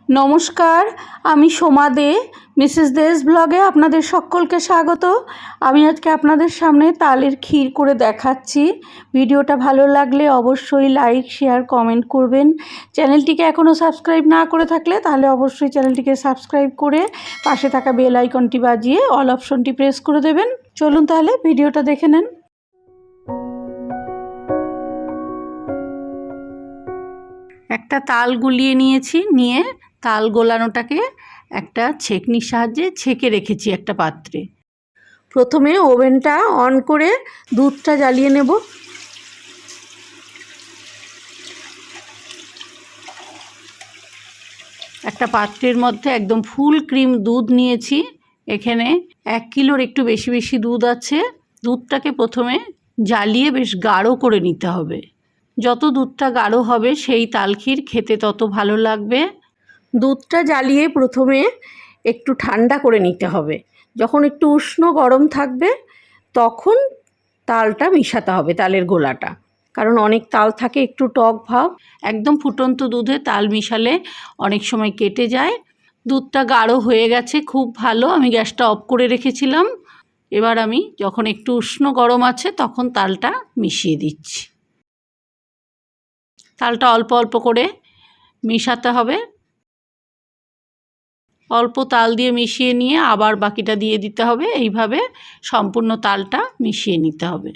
নমস্কার, আমি সোমা দে, মিসেস দেশ ব্লগে আপনাদের সকলকে স্বাগত। আমি আজকে আপনাদের সামনে তালের ক্ষীর করে দেখাচ্ছি। ভিডিওটা ভালো লাগলে অবশ্যই লাইক, শেয়ার, কমেন্ট করবেন। চ্যানেলটিকে এখনও সাবস্ক্রাইব না করে থাকলে তাহলে অবশ্যই চ্যানেলটিকে সাবস্ক্রাইব করে পাশে থাকা বেল আইকনটি বাজিয়ে অল অপশনটি প্রেস করে দেবেন। চলুন তাহলে ভিডিওটা দেখে নেন। একটা তাল গুলিয়ে নিয়েছি, নিয়ে তাল গোলানোটাকে একটা ছেঁকনির সাহায্যে ছেঁকে রেখেছি একটা পাত্রে। প্রথমে ওভেনটা অন করে দুধটা জ্বালিয়ে নেব। একটা পাত্রের মধ্যে একদম ফুল ক্রিম দুধ নিয়েছি। এখানে 1 কিলোর একটু বেশি বেশি দুধ আছে। দুধটাকে প্রথমে জ্বালিয়ে বেশ গাঢ় করে নিতে হবে। যত দুধটা গাঢ় হবে সেই তাল ক্ষীর খেতে তত ভালো লাগবে। দুধটা জ্বালিয়ে প্রথমে একটু ঠান্ডা করে নিতে হবে। যখন একটু উষ্ণ গরম থাকবে তখন তালটা মিশাতে হবে, তালের গোলাটা, কারণ অনেক তাল থাকে একটু টক ভাব। একদম ফুটন্ত দুধে তাল মিশালে অনেক সময় কেটে যায়। দুধটা গাঢ় হয়ে গেছে, খুব ভালো। আমি গ্যাসটা অফ করে রেখেছিলাম। এবার আমি যখন একটু উষ্ণ গরম আছে তখন তালটা মিশিয়ে দিচ্ছি। তালটা অল্প অল্প করে মিশাতে হবে। অল্প তাল দিয়ে মিশিয়ে নিয়ে আবার বাকিটা দিয়ে দিতে হবে। এইভাবে সম্পূর্ণ তালটা মিশিয়ে নিতে হবে।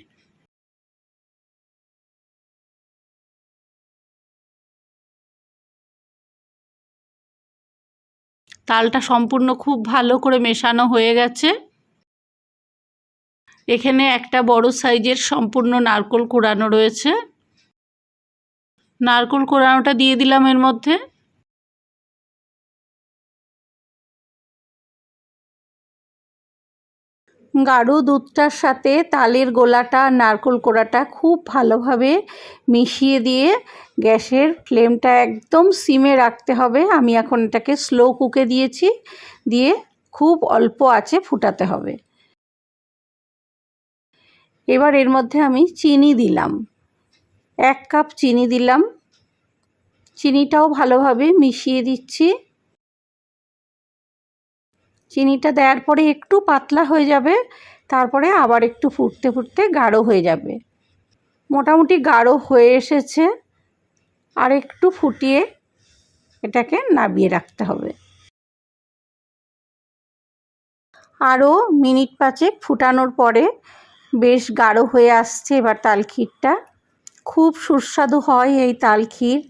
তালটা সম্পূর্ণ খুব ভালো করে মেশানো হয়ে গেছে। এখানে একটা বড় সাইজের সম্পূর্ণ নারকেল কোড়ানো রয়েছে। নারকেল কোড়ানোটা দিয়ে দিলাম এর মধ্যে। গাঢ় দুধটার সাথে তালের গোলাটা, নারকেল কোড়াটা খুব ভালোভাবে মিশিয়ে দিয়ে গ্যাসের ফ্লেমটা একদম সিমে রাখতে হবে। আমি এখন এটাকে স্লো কুকে দিয়েছি, দিয়ে খুব অল্প আঁচে ফুটাতে হবে। এবার এর মধ্যে আমি চিনি দিলাম, 1 কাপ চিনি দিলাম। চিনিটাও ভালোভাবে মিশিয়ে দিচ্ছি। চিনিটা দেওয়ার পরে একটু পাতলা হয়ে যাবে, তারপরে আবার একটু ফুটতে ফুটতে গাঢ় হয়ে যাবে। মোটামুটি গাঢ় হয়ে এসেছে। আর একটু ফুটিয়ে এটাকে নামিয়ে রাখতে হবে। আরও মিনিট 5 ফুটানোর পরে বেশ গাঢ় হয়ে আসছে এবার তাল ক্ষীরটা। খুব সুস্বাদু হয় এই তাল ক্ষীর।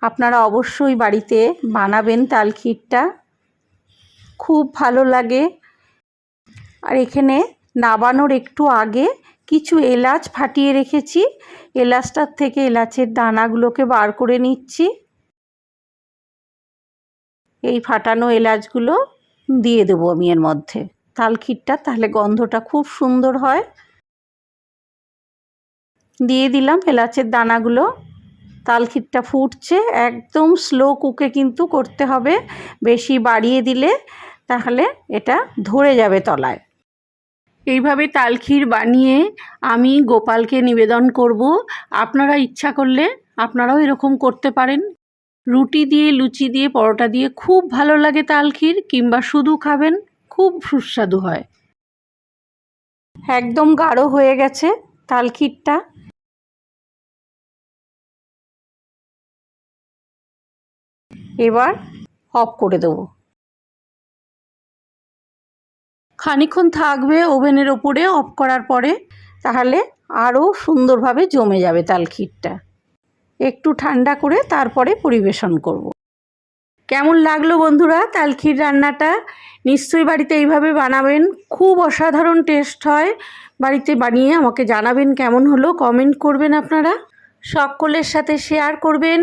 আপনারা অবশ্যই বাড়িতে বানাবেন তাল ক্ষীরটা, খুব ভালো লাগে। আর এখানে নাবানোর একটু আগে কিছু এলাচ ফাটিয়ে রেখেছি। এলাচটার থেকে এলাচের দানাগুলোকে বার করে নিচ্ছি। এই ফাটানো এলাচগুলো দিয়ে দেবো আমি এর মধ্যে তাল ক্ষীরটা, তাহলে গন্ধটা খুব সুন্দর হয়। দিয়ে দিলাম এলাচের দানাগুলো। তাল ক্ষীরটা ফুটছে, একদম স্লো কুকে কিন্তু করতে হবে। বেশি বাড়িয়ে দিলে তাহলে এটা ধরে যাবে তলায়। এইভাবে তাল ক্ষীর বানিয়ে আমি গোপালকে নিবেদন করব। আপনারা ইচ্ছা করলে আপনারাও এরকম করতে পারেন। রুটি দিয়ে, লুচি দিয়ে, পরোটা দিয়ে খুব ভালো লাগে তাল ক্ষীর, কিংবা শুধু খাবেন, খুব সুস্বাদু হয়। একদম গাঢ় হয়ে গেছে তাল ক্ষীরটা। এবার অফ করে দেবো। খানিকক্ষণ থাকবে ওভেনের ওপরে অফ করার পরে, তাহলে আরও সুন্দরভাবে জমে যাবে তাল ক্ষীরটা। একটু ঠান্ডা করে তারপরে পরিবেশন করব। কেমন লাগলো বন্ধুরা তাল ক্ষীর রান্নাটা? নিশ্চয়ই বাড়িতে এইভাবে বানাবেন, খুব অসাধারণ টেস্ট হয়। বাড়িতে বানিয়ে আমাকে জানাবেন কেমন হলো, কমেন্ট করবেন আপনারা। সকলের সাথে শেয়ার করবেন।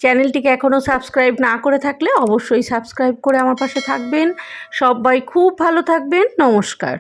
চ্যানেলটিকে এখনও সাবস্ক্রাইব না করে থাকলে অবশ্যই সাবস্ক্রাইব করে আমার পাশে থাকবেন। সবাই খুব ভালো থাকবেন। নমস্কার।